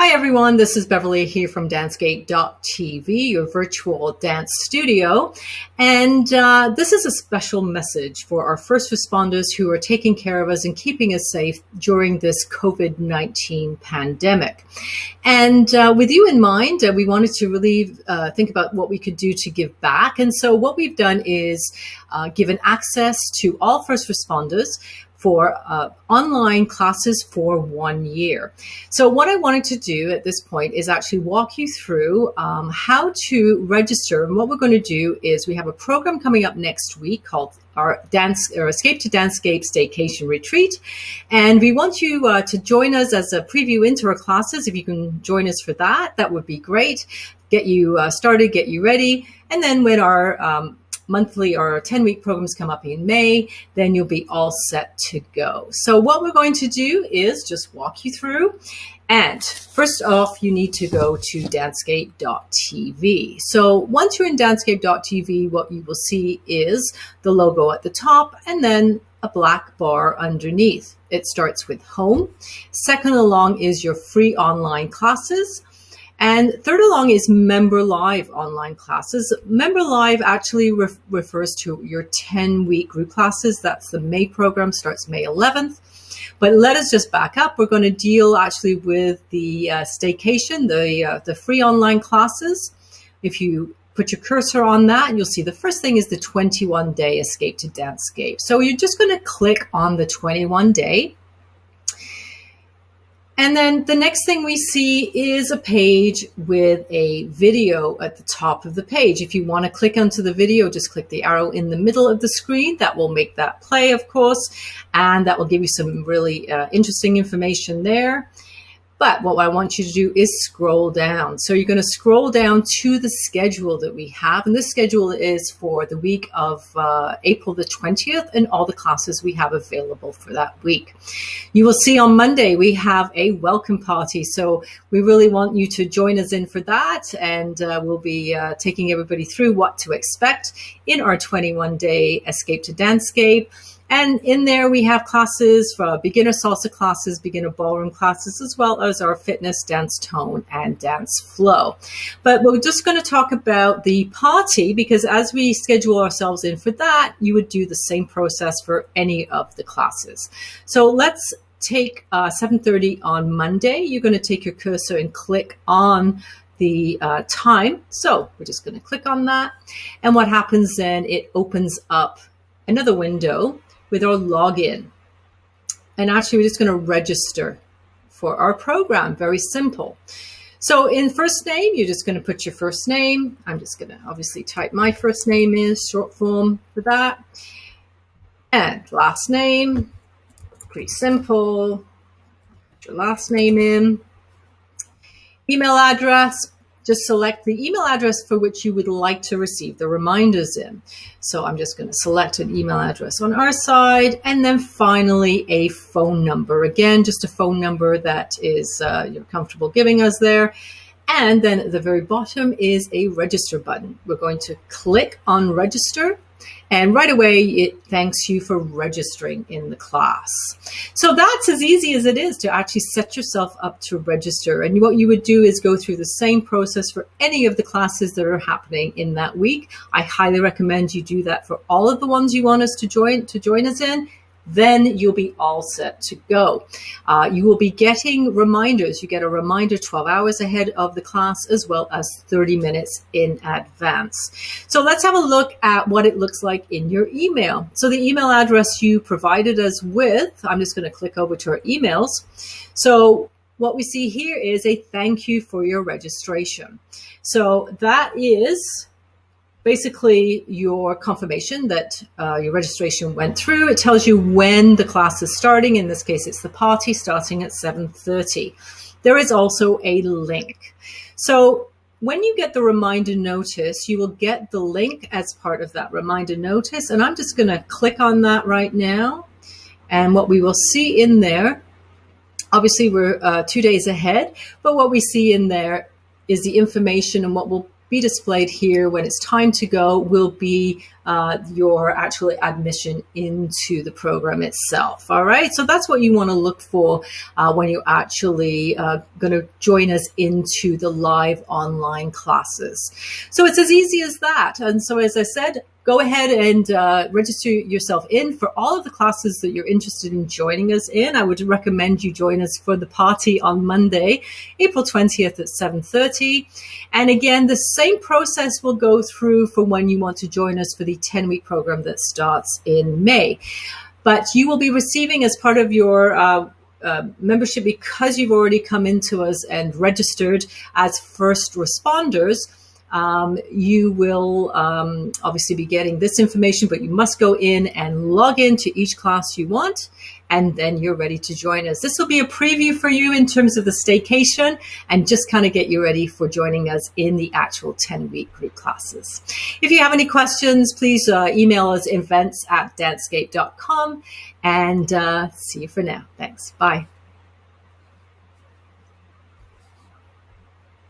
Hi everyone, this is Beverley here from danceScape.tv, your virtual dance studio. And this is a special message for our first responders who are taking care of us and keeping us safe during this COVID-19 pandemic. And with you in mind, we wanted to really think about what we could do to give back. And so what we've done is given access to all first responders for online classes for 1 year. So what I wanted to do at this point is actually walk you through how to register. And what we're going to do is we have a program coming up next week called our Escape to DanceScape Staycation Retreat. And we want you to join us as a preview into our classes. If you can join us for that, that would be great. Get you started, get you ready. And then when our monthly or 10-week programs come up in May, then you'll be all set to go. So what we're going to do is just walk you through. And first off, you need to go to danceScape.tv. So once you're in danceScape.tv, what you will see is the logo at the top and then a black bar underneath. It starts with home. Second along is your free online classes. And third along is Member Live online classes. Member Live actually refers to your 10-week group classes. That's the May program, starts May 11th. But let us just back up. We're going to deal actually with the staycation, the free online classes. If you put your cursor on that, you'll see the first thing is the 21-day Escape to DanceScape. So you're just going to click on the 21-day. And then the next thing we see is a page with a video at the top of the page. If you want to click onto the video, just click the arrow in the middle of the screen. That will make that play, of course, and that will give you some really interesting information there. But what I want you to do is scroll down. So you're going to scroll down to the schedule that we have. And this schedule is for the week of April the 20th and all the classes we have available for that week. You will see on Monday we have a welcome party. So we really want you to join us in for that. And we'll be taking everybody through what to expect in our 21-day Escape to DanceScape. And in there, we have classes for beginner salsa classes, beginner ballroom classes, as well as our fitness, dance tone, and dance flow. But we're just going to talk about the party, because as we schedule ourselves in for that, you would do the same process for any of the classes. So let's take 7:30 on Monday. You're going to take your cursor and click on the time. So we're just going to click on that. And what happens then, it opens up another window with our login. And actually, we're just going to register for our program. Very simple. So in first name, you're just going to put your first name. I'm just going to obviously type my first name in, short form for that. And last name, pretty simple. Put your last name in. Email address. Just select the email address for which you would like to receive the reminders in. So I'm just going to select an email address on our side, and then finally a phone number. Again, just a phone number that is you're comfortable giving us there. And then at the very bottom is a register button. We're going to click on register. And right away, it thanks you for registering in the class. So that's as easy as it is to actually set yourself up to register. And what you would do is go through the same process for any of the classes that are happening in that week. I highly recommend you do that for all of the ones you want us to join us in. Then you'll be all set to go. You will be getting reminders. You get a reminder 12 hours ahead of the class, as well as 30 minutes in advance. So let's have a look at what it looks like in your email. So the email address you provided us with, I'm just going to click over to our emails. So what we see here is a thank you for your registration. So that is basically your confirmation that your registration went through. It tells you when the class is starting. In this case, it's the party starting at 7:30. There is also a link. So when you get the reminder notice, you will get the link as part of that reminder notice. And I'm just going to click on that right now. And what we will see in there, obviously we're 2 days ahead, but what we see in there is the information, and what will be displayed here when it's time to go will be your actual admission into the program itself. All right. So that's what you want to look for when you're actually going to join us into the live online classes. So it's as easy as that. And so, as I said, go ahead and register yourself in for all of the classes that you're interested in joining us in. I would recommend you join us for the party on Monday, April 20th at 7:30. And again, the same process will go through for when you want to join us for the 10-week program that starts in May. But you will be receiving as part of your membership, because you've already come into us and registered as first responders, you will obviously be getting this information, but you must go in and log into each class you want, and then you're ready to join us. This will be a preview for you in terms of the staycation, and just kind of get you ready for joining us in the actual 10-week group classes. If you have any questions, please email us events@dancescape.com, and see you for now. Thanks. Bye.